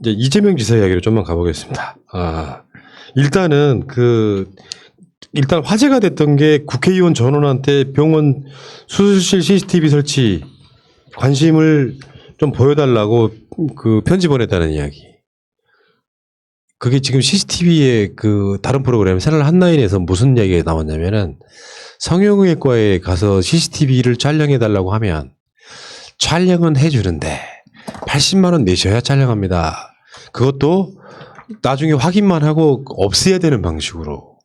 이제 이재명 지사 이야기로 좀만 가보겠습니다. 일단은 일단 화제가 됐던 게 국회의원 전원한테 병원 수술실 CCTV 설치 관심을 좀 보여달라고 편지 보냈다는 이야기. 그게 지금 CCTV의 다른 프로그램 채널 한라인에서 무슨 이야기가 나왔냐면은 성형외과에 가서 CCTV를 촬영해달라고 하면 촬영은 해주는데 80만 원 내셔야 촬영합니다. 그것도 나중에 확인만 하고 없애야 되는 방식으로.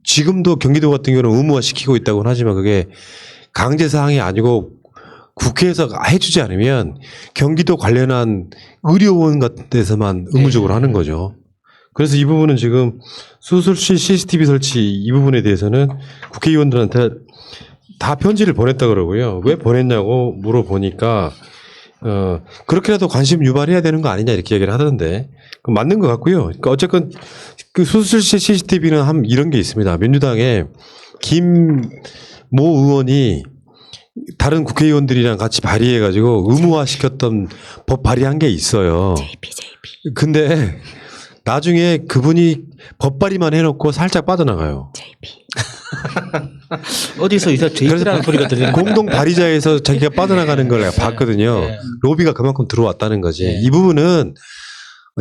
지금도 경기도 같은 경우는 의무화 시키고 있다고는 하지만 그게 강제사항이 아니고 국회에서 해주지 않으면 경기도 관련한 의료원 같은 데서만 의무적으로 하는 거죠. 그래서 이 부분은 지금 수술실 CCTV 설치 이 부분에 대해서는 국회의원들한테 다 편지를 보냈다 그러고요. 왜 보냈냐고 물어보니까 그렇게라도 관심 유발해야 되는 거 아니냐 이렇게 얘기를 하던데 맞는 것 같고요. 그러니까 어쨌건 수술실 CCTV는 이런 게 있습니다. 민주당의 김모 의원이 다른 국회의원들이랑 같이 발의해가지고 의무화시켰던 법 발의한 게 있어요. 근데 나중에 그분이 법 발의만 해놓고 살짝 빠져나가요. 어디서 이사 JP라는 소리가 들리는 공동 발의자에서 자기가 빠져나가는 걸 내가 봤거든요. 네. 로비가 그만큼 들어왔다는 거지. 네. 이 부분은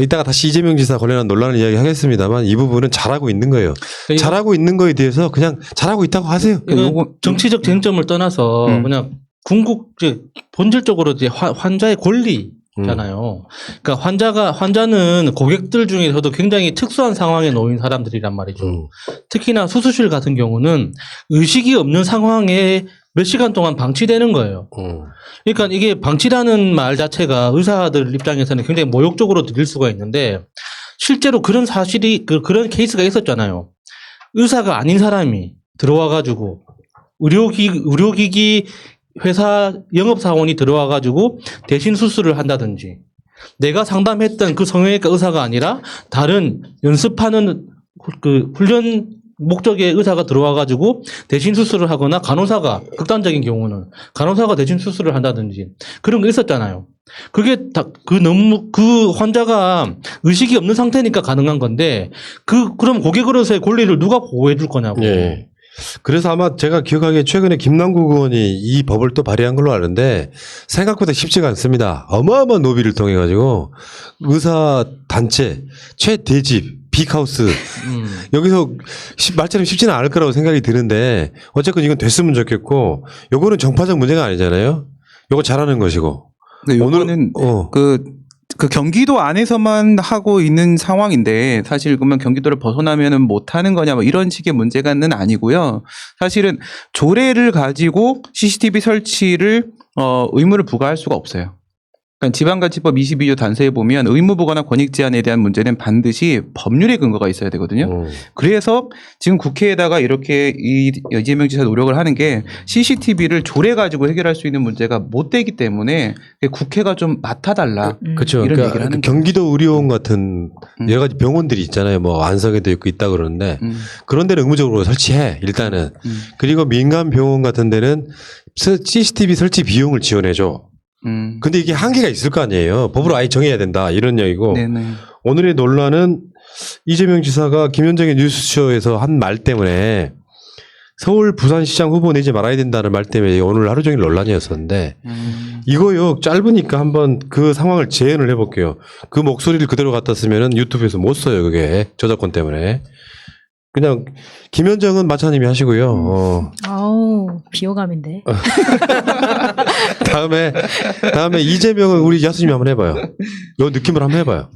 이따가 다시 이재명 지사 관련한 논란을 이야기하겠습니다만 이 부분은 잘하고 있는 거예요. 잘하고 있는 거에 대해서 그냥 잘하고 있다고 하세요. 이건 정치적 쟁점을 떠나서 그냥 본질적으로 이제 환자의 권리잖아요. 그러니까 환자는 고객들 중에서도 굉장히 특수한 상황에 놓인 사람들이란 말이죠. 특히나 수술실 같은 경우는 의식이 없는 상황에 몇 시간 동안 방치되는 거예요. 그러니까 이게 방치라는 말 자체가 의사들 입장에서는 굉장히 모욕적으로 들릴 수가 있는데 실제로 그런 그런 케이스가 있었잖아요. 의사가 아닌 사람이 들어와가지고 의료기기 회사 영업사원이 들어와가지고 대신 수술을 한다든지 내가 상담했던 그 성형외과 의사가 아니라 다른 연습하는 훈련 목적의 의사가 들어와가지고 대신 수술을 하거나 간호사가 극단적인 경우는 간호사가 대신 수술을 한다든지 그런 거 있었잖아요. 그게 그 환자가 의식이 없는 상태니까 가능한 건데 그럼 고객으로서의 권리를 누가 보호해 줄 거냐고. 예. 그래서 아마 제가 기억하기에 최근에 김남국 의원이 이 법을 또 발의한 걸로 아는데 생각보다 쉽지가 않습니다. 어마어마한 노비를 통해 가지고 의사 단체 최대집 빅하우스 여기서 말처럼 쉽지는 않을 거라고 생각이 드는데 어쨌건 이건 됐으면 좋겠고 요거는 정파적 문제가 아니잖아요. 요거 잘하는 것이고. 네, 요거는 그 경기도 안에서만 하고 있는 상황인데 사실 그러면 경기도를 벗어나면은 못 하는 거냐 뭐 이런 식의 문제가는 아니고요. 사실은 조례를 가지고 CCTV 설치를 의무를 부과할 수가 없어요. 그러니까 지방자치법 22조 단서에 보면 의무 부과나 권익 제한에 대한 문제는 반드시 법률의 근거가 있어야 되거든요. 그래서 지금 국회에다가 이렇게 이재명 지사 노력을 하는 게 CCTV를 조례 가지고 해결할 수 있는 문제가 못 되기 때문에 국회가 좀 맡아달라. 그렇죠. 이런 그러니까 얘기를 하는 경기도 의료원 같은 여러 가지 병원들이 있잖아요. 뭐 안성에도 있다 그러는데 그런 데는 의무적으로 설치해 일단은. 그리고 민간 병원 같은 데는 CCTV 설치 비용을 지원해줘. 근데 이게 한계가 있을 거 아니에요. 법으로 아예 정해야 된다 이런 얘기고. 네네. 오늘의 논란은 이재명 지사가 김현정의 뉴스쇼에서 한 말 때문에 서울 부산시장 후보 내지 말아야 된다는 말 때문에 오늘 하루 종일 논란이었었는데 이거요 짧으니까 한번 그 상황을 재현을 해볼게요. 그 목소리를 그대로 갖다 쓰면은 유튜브에서 못 써요. 그게 저작권 때문에. 그냥 김현정은 마차님이 하시고요. 아우 비호감인데. 다음에 이재명은 우리 야수님이 한번 해봐요. 요 느낌을 한번 해봐요.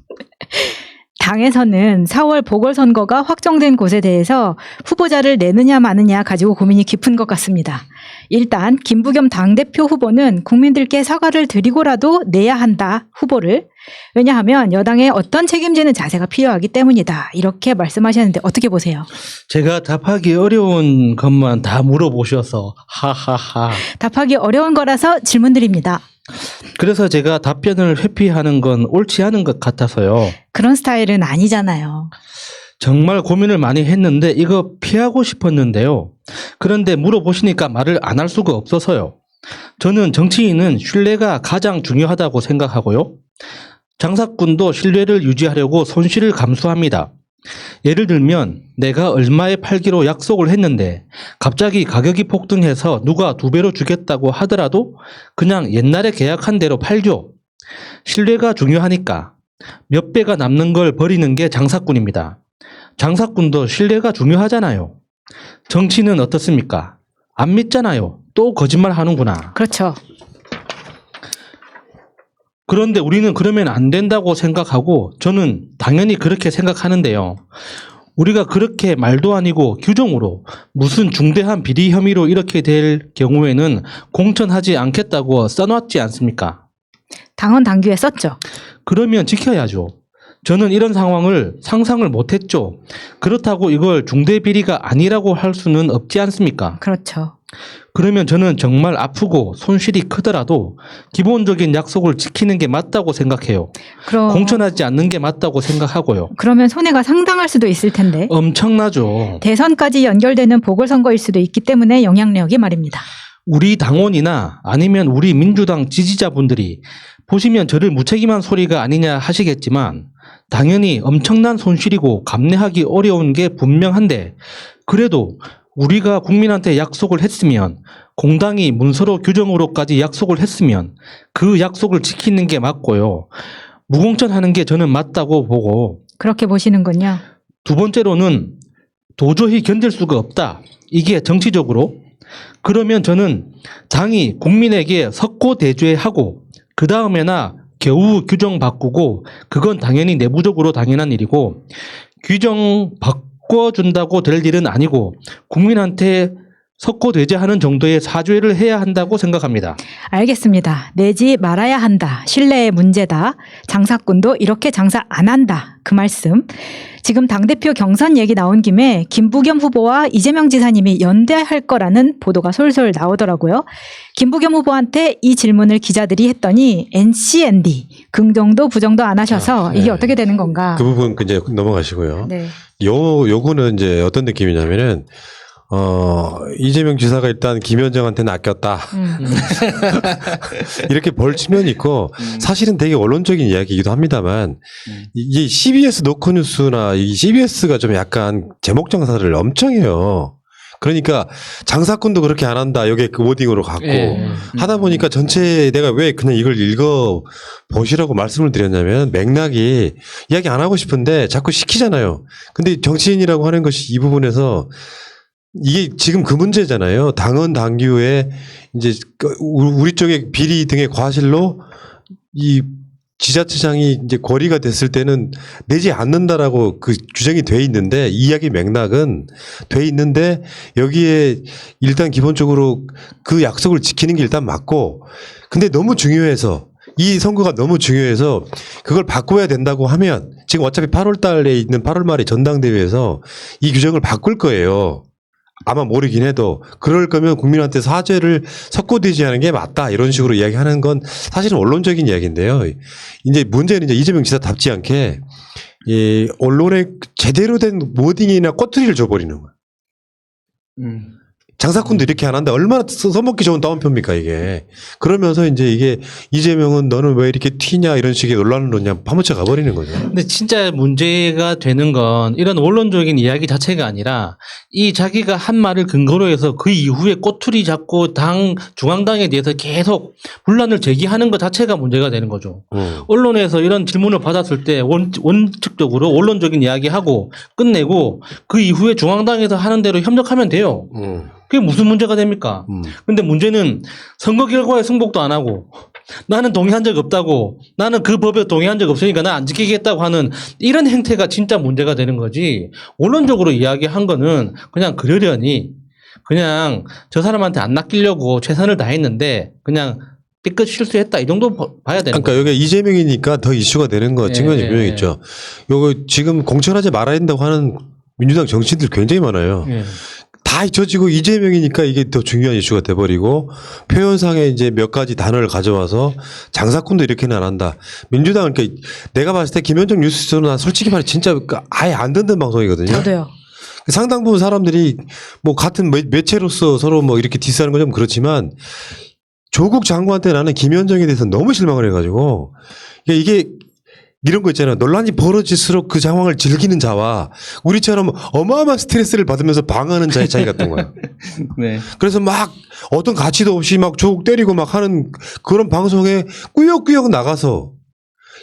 당에서는 4월 보궐선거가 확정된 곳에 대해서 후보자를 내느냐 마느냐 가지고 고민이 깊은 것 같습니다. 일단 김부겸 당대표 후보는 국민들께 사과를 드리고라도 내야 한다 후보를. 왜냐하면 여당의 어떤 책임지는 자세가 필요하기 때문이다. 이렇게 말씀하셨는데 어떻게 보세요? 제가 답하기 어려운 것만 다 물어보셔서 하하하. 답하기 어려운 거라서 질문드립니다. 그래서 제가 답변을 회피하는 건 옳지 않은 것 같아서요. 그런 스타일은 아니잖아요. 정말 고민을 많이 했는데 이거 피하고 싶었는데요. 그런데 물어보시니까 말을 안 할 수가 없어서요. 저는 정치인은 신뢰가 가장 중요하다고 생각하고요. 장사꾼도 신뢰를 유지하려고 손실을 감수합니다. 예를 들면 내가 얼마에 팔기로 약속을 했는데 갑자기 가격이 폭등해서 누가 2배로 주겠다고 하더라도 그냥 옛날에 계약한 대로 팔죠. 신뢰가 중요하니까 몇 배가 남는 걸 버리는 게 장사꾼입니다. 장사꾼도 신뢰가 중요하잖아요. 정치는 어떻습니까? 안 믿잖아요. 또 거짓말 하는구나. 그렇죠. 그런데 우리는 그러면 안 된다고 생각하고 저는 당연히 그렇게 생각하는데요. 우리가 그렇게 말도 아니고 규정으로 무슨 중대한 비리 혐의로 이렇게 될 경우에는 공천하지 않겠다고 써놨지 않습니까? 당헌 당규에 썼죠. 그러면 지켜야죠. 저는 이런 상황을 상상을 못했죠. 그렇다고 이걸 중대 비리가 아니라고 할 수는 없지 않습니까? 그렇죠. 그러면 저는 정말 아프고 손실이 크더라도 기본적인 약속을 지키는 게 맞다고 생각해요. 공천하지 않는 게 맞다고 생각하고요. 그러면 손해가 상당할 수도 있을 텐데. 엄청나죠. 대선까지 연결되는 보궐선거일 수도 있기 때문에 영향력이 말입니다. 우리 당원이나 아니면 우리 민주당 지지자분들이 보시면 저를 무책임한 소리가 아니냐 하시겠지만 당연히 엄청난 손실이고 감내하기 어려운 게 분명한데 그래도 우리가 국민한테 약속을 했으면 공당이 문서로 규정으로까지 약속을 했으면 그 약속을 지키는 게 맞고요. 무공천하는 게 저는 맞다고 보고 그렇게 보시는군요. 두 번째로는 도저히 견딜 수가 없다. 이게 정치적으로. 그러면 저는 당이 국민에게 석고대죄하고 그 다음에나 겨우 규정 바꾸고 그건 당연히 내부적으로 당연한 일이고 규정 바꿔준다고 될 일은 아니고 국민한테 석고대죄하는 정도의 사죄를 해야 한다고 생각합니다. 알겠습니다. 내지 말아야 한다. 신뢰의 문제다. 장사꾼도 이렇게 장사 안 한다. 그 말씀. 지금 당대표 경선 얘기 나온 김에 김부겸 후보와 이재명 지사님이 연대할 거라는 보도가 솔솔 나오더라고요. 김부겸 후보한테 이 질문을 기자들이 했더니 NCND 긍정도 부정도 안 하셔서 이게 어떻게 되는 건가. 그 부분 이제 넘어가시고요. 네. 요거는 이제 어떤 느낌이냐면은 이재명 지사가 일단 김현정한테는 아꼈다. 이렇게 벌치면이 있고, 사실은 되게 언론적인 이야기이기도 합니다만, 이게 CBS 노컷뉴스나 이 CBS가 좀 약간 제목 장사를 엄청 해요. 그러니까 장사꾼도 그렇게 안 한다. 여기에 그 워딩으로 갖고 하다 보니까 전체 내가 왜 그냥 이걸 읽어 보시라고 말씀을 드렸냐면 맥락이 이야기 안 하고 싶은데 자꾸 시키잖아요. 근데 정치인이라고 하는 것이 이 부분에서 이게 지금 그 문제잖아요. 당헌 당규에 이제 우리 쪽의 비리 등의 과실로 이 지자체장이 이제 고리가 됐을 때는 내지 않는다라고 그 규정이 돼 있는데 이야기 맥락은 돼 있는데 여기에 일단 기본적으로 그 약속을 지키는 게 일단 맞고 근데 너무 중요해서 이 선거가 너무 중요해서 그걸 바꿔야 된다고 하면 지금 어차피 8월 달에 있는 8월 말에 전당대회에서 이 규정을 바꿀 거예요. 아마 모르긴 해도 그럴 거면 국민한테 사죄를 석고대죄하는 게 맞다 이런 식으로 이야기하는 건 사실은 언론적인 이야기인데요. 이제 문제는 이제 이재명 지사답지 않게 이 언론에 제대로 된 워딩이나 꼬투리를 줘버리는 거야. 장사꾼도 이렇게 안 한다. 얼마나 써먹기 좋은 따옴표입니까 이게. 그러면서 이제 이게 이재명은 너는 왜 이렇게 튀냐 이런 식의 논란을 그냥 파묻혀 가버리는 거죠. 근데 진짜 문제가 되는 건 이런 원론적인 이야기 자체가 아니라 이 자기가 한 말을 근거로 해서 그 이후에 꼬투리 잡고 중앙당에 대해서 계속 분란을 제기하는 것 자체가 문제가 되는 거죠. 언론에서 이런 질문을 받았을 때 원칙적으로 원론적인 이야기하고 끝내고 그 이후에 중앙당에서 하는 대로 협력하면 돼요. 그게 무슨 문제가 됩니까? 근데 문제는 선거 결과에 승복도 안 하고 나는 동의한 적 없다고 나는 그 법에 동의한 적 없으니까 나 안 지키겠다고 하는 이런 행태가 진짜 문제가 되는 거지. 원론적으로 이야기한 거는 그냥 그러려니 그냥 저 사람한테 안 낚이려고 최선을 다했는데 그냥 삐끗 실수했다 이 정도 봐야 되는 거예요. 그러니까 여기 이재명이니까 더 이슈가 되는 거 측면이 분명했죠. 요거 지금 공천하지 말아야 된다고 하는 민주당 정치인들 굉장히 많아요. 다 잊혀지고 이재명이니까 이게 더 중요한 이슈가 돼버리고 표현상에 이제 몇 가지 단어를 가져와서 장사꾼도 이렇게는 안 한다. 민주당은 그러니까 내가 봤을 때 김현정 뉴스쇼는 솔직히 말해 진짜 아예 안 듣는 방송이거든요. 저도요. 상당 부분 사람들이 뭐 같은 매체로서 서로 뭐 이렇게 디스하는 건 좀 그렇지만 조국 장관한테 나는 김현정에 대해서 너무 실망을 해가지고 이게 이런 거 있잖아요. 논란이 벌어질수록 그 상황을 즐기는 자와 우리처럼 어마어마한 스트레스를 받으면서 방어하는 자의 차이 같은 거야. 네. 그래서 막 어떤 가치도 없이 막 조국 때리고 막 하는 그런 방송에 꾸역꾸역 나가서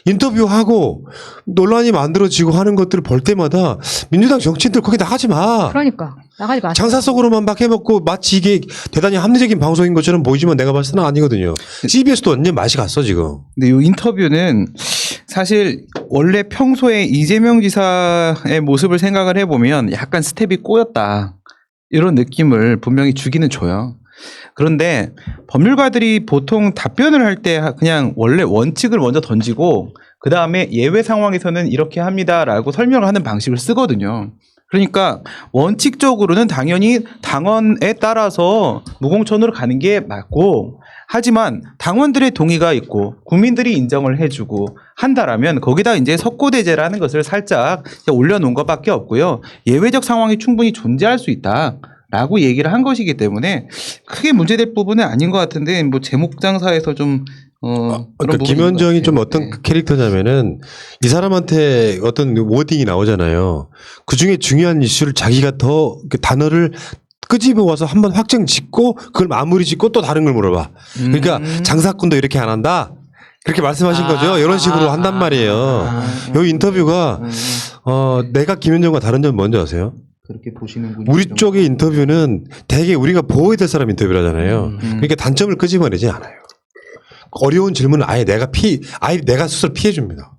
인터뷰하고 논란이 만들어지고 하는 것들을 볼 때마다 민주당 정치인들 거기 나가지 마. 그러니까 나가지 마세요. 장사 속으로만 막 해먹고 마치 이게 대단히 합리적인 방송인 것처럼 보이지만 내가 봤을 때는 아니거든요. CBS도 완전 맛이 갔어 지금. 근데 이 인터뷰는 사실 원래 평소에 이재명 지사의 모습을 생각을 해보면 약간 스텝이 꼬였다. 이런 느낌을 분명히 주기는 줘요. 그런데 법률가들이 보통 답변을 할 때 그냥 원래 원칙을 먼저 던지고 그 다음에 예외 상황에서는 이렇게 합니다라고 설명을 하는 방식을 쓰거든요. 그러니까 원칙적으로는 당연히 당원에 따라서 무공천으로 가는 게 맞고, 하지만 당원들의 동의가 있고 국민들이 인정을 해주고 한다라면 거기다 이제 석고대죄라는 것을 살짝 올려놓은 것밖에 없고요. 예외적 상황이 충분히 존재할 수 있다라고 얘기를 한 것이기 때문에 크게 문제될 부분은 아닌 것 같은데, 뭐 제목 장사에서 좀 그런 그러니까 부분인 김현정이 것 좀 같아요. 어떤 네. 캐릭터냐면은 이 사람한테 어떤 워딩이 나오잖아요. 그 중에 중요한 이슈를 자기가 더 그 단어를 끄집어 와서 한번 확정 짓고 그걸 마무리 짓고 또 다른 걸 물어봐. 그러니까 장사꾼도 이렇게 안 한다. 그렇게 말씀하신 거죠. 이런 식으로 한단 말이에요. 이 인터뷰가 내가 김현정과 다른 점은 뭔지 아세요? 그렇게 보시는군요. 우리 쪽의 인터뷰는 되게 우리가 보호해야 될 사람 인터뷰라잖아요. 그러니까 단점을 끄집어내지 않아요. 어려운 질문은 아예 내가 스스로 피해 줍니다.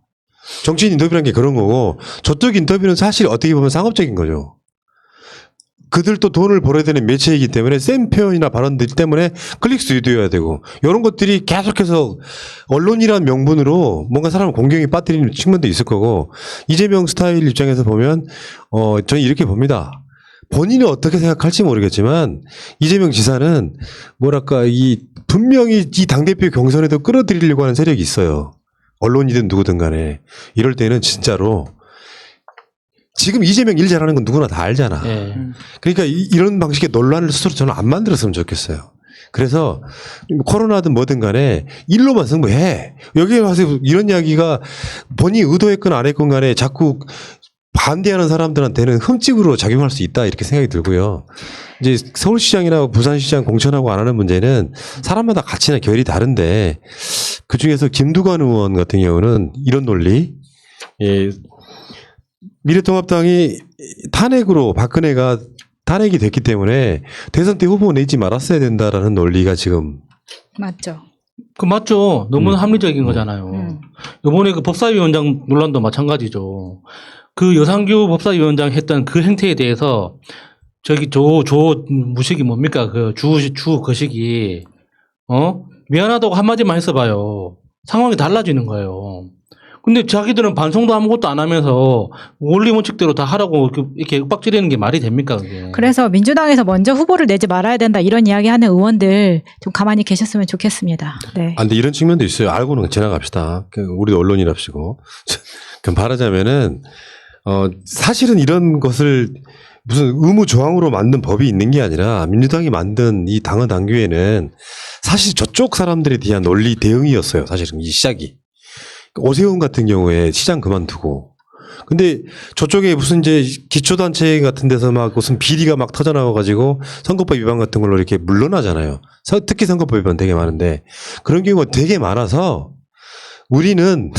정치인 인터뷰라는 게 그런 거고, 저쪽 인터뷰는 사실 어떻게 보면 상업적인 거죠. 그들도 돈을 벌어야 되는 매체이기 때문에 센 표현이나 발언들 때문에 클릭수도 유도해야 되고, 이런 것들이 계속해서 언론이라는 명분으로 뭔가 사람을 공경에 빠뜨리는 측면도 있을 거고, 이재명 스타일 입장에서 보면 저는 이렇게 봅니다. 본인이 어떻게 생각할지 모르겠지만 이재명 지사는 뭐랄까 분명히 이 당대표 경선에도 끌어들이려고 하는 세력이 있어요. 언론이든 누구든 간에. 이럴 때는 진짜로 지금 이재명 일 잘하는 건 누구나 다 알잖아. 예. 그러니까 이런 방식의 논란을 스스로 저는 안 만들었으면 좋겠어요. 그래서 코로나든 뭐든 간에 일로만 승부해. 여기에 와서 이런 이야기가 본인이 의도했건 안 했건 간에 자꾸 반대하는 사람들한테는 흠집으로 작용할 수 있다 이렇게 생각이 들고요. 이제 서울시장이나 부산시장 공천하고 안 하는 문제는 사람마다 가치나 결이 다른데, 그 중에서 김두관 의원 같은 경우는 이런 논리, 미래통합당이 탄핵으로 박근혜가 탄핵이 됐기 때문에 대선 때 후보 내지 말았어야 된다라는 논리가 지금 맞죠. 그 맞죠. 너무 합리적인 거잖아요. 이번에 그 법사위원장 논란도 마찬가지죠. 그 여상규 법사위원장 했던 그 행태에 대해서 저기 무식이 뭡니까? 그 주 거식이 미안하다고 한마디만 했어봐요. 상황이 달라지는 거예요. 근데 자기들은 반성도 아무것도 안 하면서 원리 원칙대로 다 하라고 이렇게 윽박지르는 게 말이 됩니까? 그게. 그래서 민주당에서 먼저 후보를 내지 말아야 된다 이런 이야기하는 의원들 좀 가만히 계셨으면 좋겠습니다. 네. 아, 근데 이런 측면도 있어요. 알고는 지나갑시다. 우리도 언론이랍시고. 그럼 말하자면은 사실은 이런 것을 무슨 의무 조항으로 만든 법이 있는 게 아니라 민주당이 만든 이 당헌 당규에는 사실 저쪽 사람들에 대한 논리 대응이었어요. 사실은 이 시작이. 오세훈 같은 경우에 시장 그만두고. 근데 저쪽에 무슨 이제 기초단체 같은 데서 막 무슨 비리가 막 터져나와가지고 선거법 위반 같은 걸로 이렇게 물러나잖아요. 특히 선거법 위반 되게 많은데 그런 경우가 되게 많아서 우리는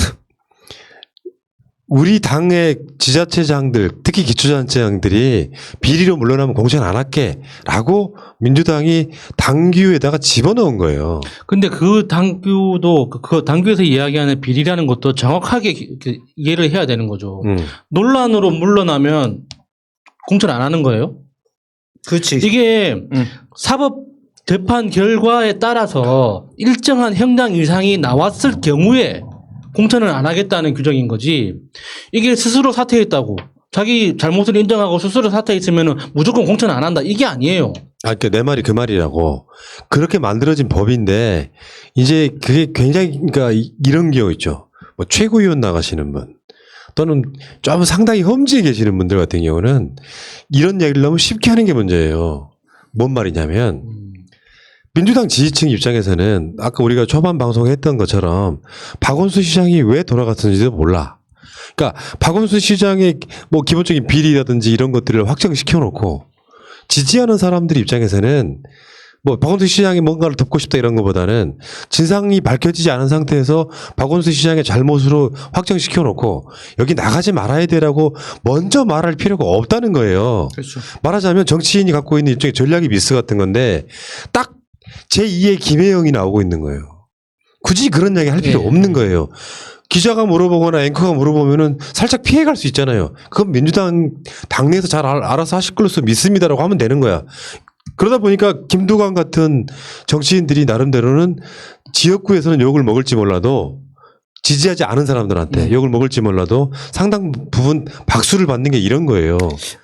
우리 당의 지자체장들, 특히 기초단체장들이 비리로 물러나면 공천 안 할게 라고 민주당이 당규에다가 집어넣은 거예요. 근데 그 당규도 그 당규에서 이야기하는 비리라는 것도 정확하게 이해를 해야 되는 거죠. 논란으로 물러나면 공천 안 하는 거예요? 그렇지. 이게 사법 재판 결과에 따라서 일정한 형량 이상이 나왔을 경우에 공천을 안 하겠다는 규정인 거지. 이게 스스로 사퇴했다고 자기 잘못을 인정하고 스스로 사퇴했으면 무조건 공천 안 한다 이게 아니에요. 그러니까 내 말이 그 말이라고. 그렇게 만들어진 법인데 이제 그게 굉장히 그러니까 이런 경우 있죠. 뭐 최고위원 나가시는 분 또는 좀 상당히 험지에 계시는 분들 같은 경우는 이런 얘기를 너무 쉽게 하는 게 문제예요. 뭔 말이냐면 민주당 지지층 입장에서는 아까 우리가 초반 방송에 했던 것처럼 박원순 시장이 왜 돌아갔는지도 몰라. 그러니까 박원순 시장의 뭐 기본적인 비리라든지 이런 것들을 확정시켜 놓고 지지하는 사람들 입장에서는 뭐 박원순 시장이 뭔가를 덮고 싶다 이런 것보다는 진상이 밝혀지지 않은 상태에서 박원순 시장의 잘못으로 확정시켜 놓고 여기 나가지 말아야 되라고 먼저 말할 필요가 없다는 거예요. 그렇죠. 말하자면 정치인이 갖고 있는 일종의 전략의 미스 같은 건데 딱 제2의 김혜영이 나오고 있는 거예요. 굳이 그런 이야기 할 필요 없는 거예요. 기자가 물어보거나 앵커가 물어보면은 살짝 피해갈 수 있잖아요. 그건 민주당 당내에서 잘 알아서 하실 걸로서 믿습니다라고 하면 되는 거야. 그러다 보니까 김두관 같은 정치인들이 나름대로는 지역구에서는 욕을 먹을지 몰라도 지지하지 않은 사람들한테 욕을 먹을지 몰라도 상당 부분 박수를 받는 게 이런 거예요.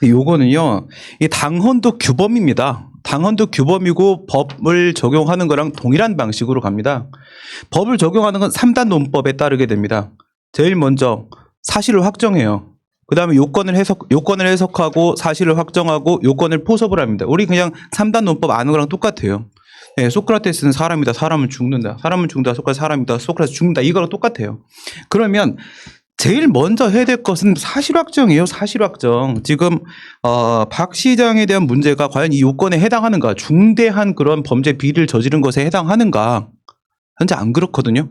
요거는요, 이 당헌도 규범입니다. 당헌도 규범이고 법을 적용하는 거랑 동일한 방식으로 갑니다. 법을 적용하는 건 3단 논법에 따르게 됩니다. 제일 먼저 사실을 확정해요. 그 다음에 요건을 해석하고 사실을 확정하고 요건을 포섭을 합니다. 우리 그냥 3단 논법 아는 거랑 똑같아요. 네, 소크라테스는 사람이다. 사람은 죽는다. 사람은 죽는다. 소크라테스 사람이다. 소크라테스 죽는다. 이거랑 똑같아요. 그러면 제일 먼저 해야 될 것은 사실 확정이에요. 사실 확정. 지금 박 시장에 대한 문제가 과연 이 요건에 해당하는가, 중대한 그런 범죄 비리를 저지른 것에 해당하는가. 현재 안 그렇거든요.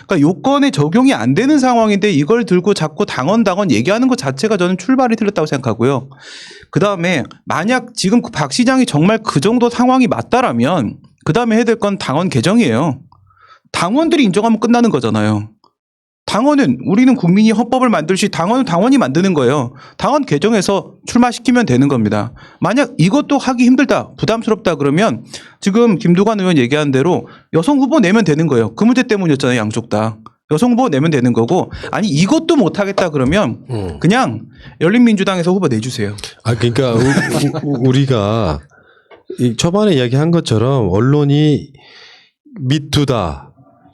그러니까 요건에 적용이 안 되는 상황인데 이걸 들고 자꾸 당원 얘기하는 것 자체가 저는 출발이 틀렸다고 생각하고요. 그다음에 만약 지금 박 시장이 정말 그 정도 상황이 맞다라면 그다음에 해야 될 건 당원 개정이에요. 당원들이 인정하면 끝나는 거잖아요. 당원은 우리는 국민이 헌법을 만들시 당원은 당원이 만드는 거예요. 당원 개정해서 출마시키면 되는 겁니다. 만약 이것도 하기 힘들다, 부담스럽다 그러면 지금 김두관 의원 얘기한 대로 여성 후보 내면 되는 거예요. 그 문제 때문이었잖아요. 양쪽 다. 여성 후보 내면 되는 거고, 아니 이것도 못하겠다 그러면 그냥 열린민주당에서 후보 내주세요. 아 그러니까 우리가 이 초반에 이야기한 것처럼 언론이 미투다,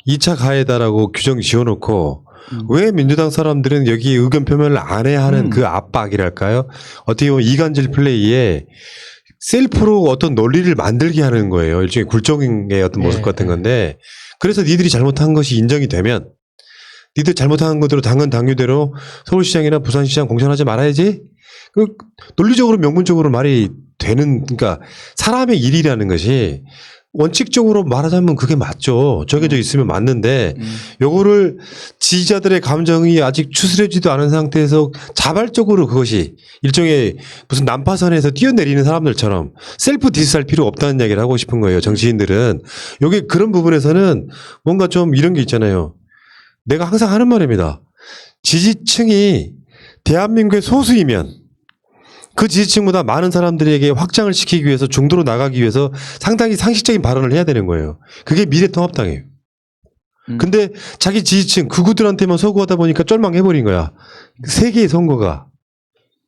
2차 가해다라고 규정 지어놓고 왜 민주당 사람들은 여기 의견 표명을 안 해야 하는 그 압박이랄까요? 어떻게 보면 이간질 플레이에 셀프로 어떤 논리를 만들게 하는 거예요. 일종의 굴종의 어떤 모습 같은 건데, 그래서 니들이 잘못한 것이 인정이 되면 니들 잘못한 것대로 당은 당규대로 서울시장이나 부산시장 공천하지 말아야지. 그 논리적으로 명분적으로 말이 되는, 그러니까 사람의 일이라는 것이 원칙적으로 말하자면 그게 맞죠. 정해져 있으면 맞는데 요거를 지지자들의 감정이 아직 추스려지도 않은 상태에서 자발적으로 그것이 일종의 무슨 난파선에서 뛰어내리는 사람들처럼 셀프 디스할 필요 없다는 이야기를 하고 싶은 거예요. 정치인들은. 요게 그런 부분에서는 뭔가 좀 이런 게 있잖아요. 내가 항상 하는 말입니다. 지지층이 대한민국의 소수이면 그 지지층보다 많은 사람들에게 확장을 시키기 위해서 중도로 나가기 위해서 상당히 상식적인 발언을 해야 되는 거예요. 그게 미래통합당이에요. 근데 자기 지지층 극우들한테만 서구하다 보니까 쫄망해버린 거야. 세 개의 선거가.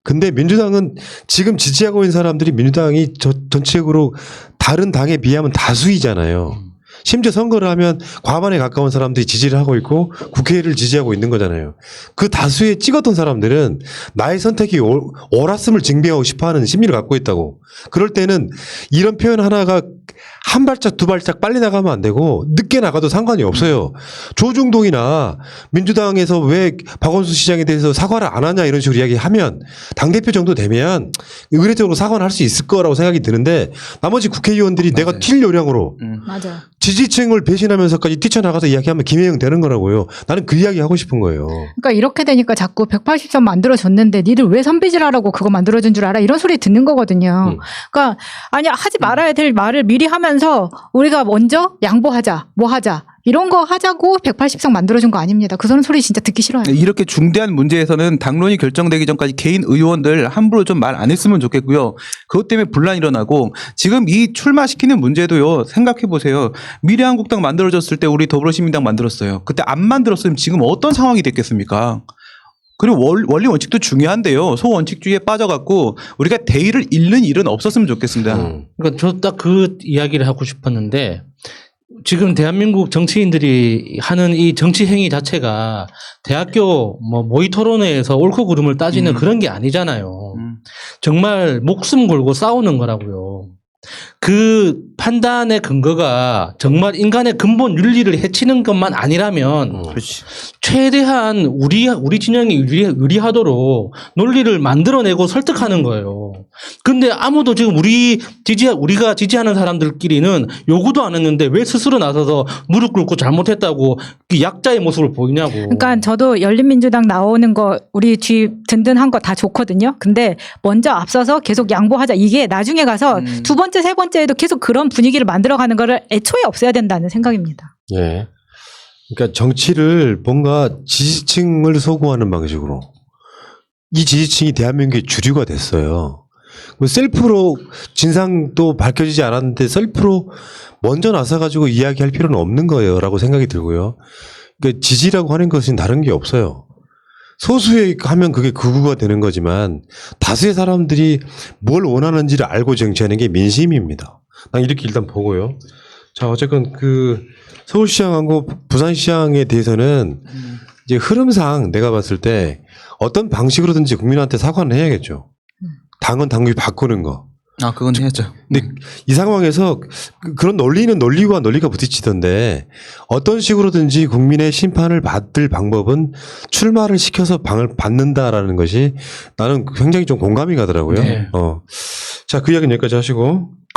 근데 민주당은 지금 지지하고 있는 사람들이 민주당이 전체적으로 다른 당에 비하면 다수이잖아요. 심지어 선거를 하면 과반에 가까운 사람들이 지지를 하고 있고 국회를 지지하고 있는 거잖아요. 그 다수에 찍었던 사람들은 나의 선택이 옳았음을 증명하고 싶어하는 심리를 갖고 있다고. 그럴 때는 이런 표현 하나가 한 발짝 두 발짝 빨리 나가면 안 되고 늦게 나가도 상관이 없어요. 조중동이나 민주당에서 왜 박원순 시장에 대해서 사과를 안 하냐 이런 식으로 이야기하면 당대표 정도 되면 의례적으로 사과는 할 수 있을 거라고 생각이 드는데 나머지 국회의원들이 내가 튈 요량으로 맞아. 지지층을 배신하면서까지 뛰쳐나가서 이야기하면 김혜영 되는 거라고요. 나는 그 이야기 하고 싶은 거예요. 그러니까 이렇게 되니까 자꾸 180석 만들어줬는데 니들 왜 선비질하라고 그거 만들어준 줄 알아? 이런 소리 듣는 거거든요. 그러니까 아니 하지 말아야 될 말을 미리 하면서 우리가 먼저 양보하자, 뭐 하자. 이런 거 하자고 180석 만들어준 거 아닙니다. 그 소리 진짜 듣기 싫어요. 이렇게 중대한 문제에서는 당론이 결정되기 전까지 개인 의원들 함부로 좀 말 안 했으면 좋겠고요. 그것 때문에 분란이 일어나고 지금 이 출마시키는 문제도요. 생각해 보세요. 미래한국당 만들어졌을 때 우리 더불어시민당 만들었어요. 그때 안 만들었으면 지금 어떤 상황이 됐겠습니까? 그리고 원리 원칙도 중요한데요. 소원칙주의에 빠져갖고 우리가 대의를 잃는 일은 없었으면 좋겠습니다. 그러니까 저 딱 그 이야기를 하고 싶었는데 지금 대한민국 정치인들이 하는 이 정치 행위 자체가 대학교 뭐 모의 토론회에서 옳고 그름을 따지는 그런 게 아니잖아요. 정말 목숨 걸고 싸우는 거라고요. 그 판단의 근거가 정말 인간의 근본 윤리를 해치는 것만 아니라면 그렇지. 최대한 우리 진영이 유리하도록 논리를 만들어내고 설득하는 거예요. 근데 아무도 지금 우리가 지지하는 사람들끼리는 요구도 안 했는데 왜 스스로 나서서 무릎 꿇고 잘못했다고 그 약자의 모습을 보이냐고. 그러니까 저도 열린민주당 나오는 거 우리 뒤 든든한 거 다 좋거든요. 근데 먼저 앞서서 계속 양보하자. 이게 나중에 가서 두 번째, 세 번째에도 계속 그런 분위기를 만들어가는 거를 애초에 없어야 된다는 생각입니다. 예. 그러니까 정치를 뭔가 지지층을 소구하는 방식으로 이 지지층이 대한민국의 주류가 됐어요. 셀프로 진상도 밝혀지지 않았는데 셀프로 먼저 나서가지고 이야기할 필요는 없는 거예요라고 생각이 들고요. 그러니까 지지라고 하는 것은 다른 게 없어요. 소수에 하면 그게 극우가 되는 거지만 다수의 사람들이 뭘 원하는지를 알고 정치하는 게 민심입니다. 난 이렇게 일단 보고요. 자, 어쨌건 그 서울시장하고 부산시장에 대해서는 이제 흐름상 내가 봤을 때 어떤 방식으로든지 국민한테 사과는 해야겠죠. 당은 당규 바꾸는 거. 아, 그건 해야죠. 근데 이 상황에서 그런 논리는 논리가 부딪히던데 어떤 식으로든지 국민의 심판을 받을 방법은 출마를 시켜서 방을 받는다라는 것이 나는 굉장히 좀 공감이 가더라고요. 네. 자, 그 이야기는 여기까지 하시고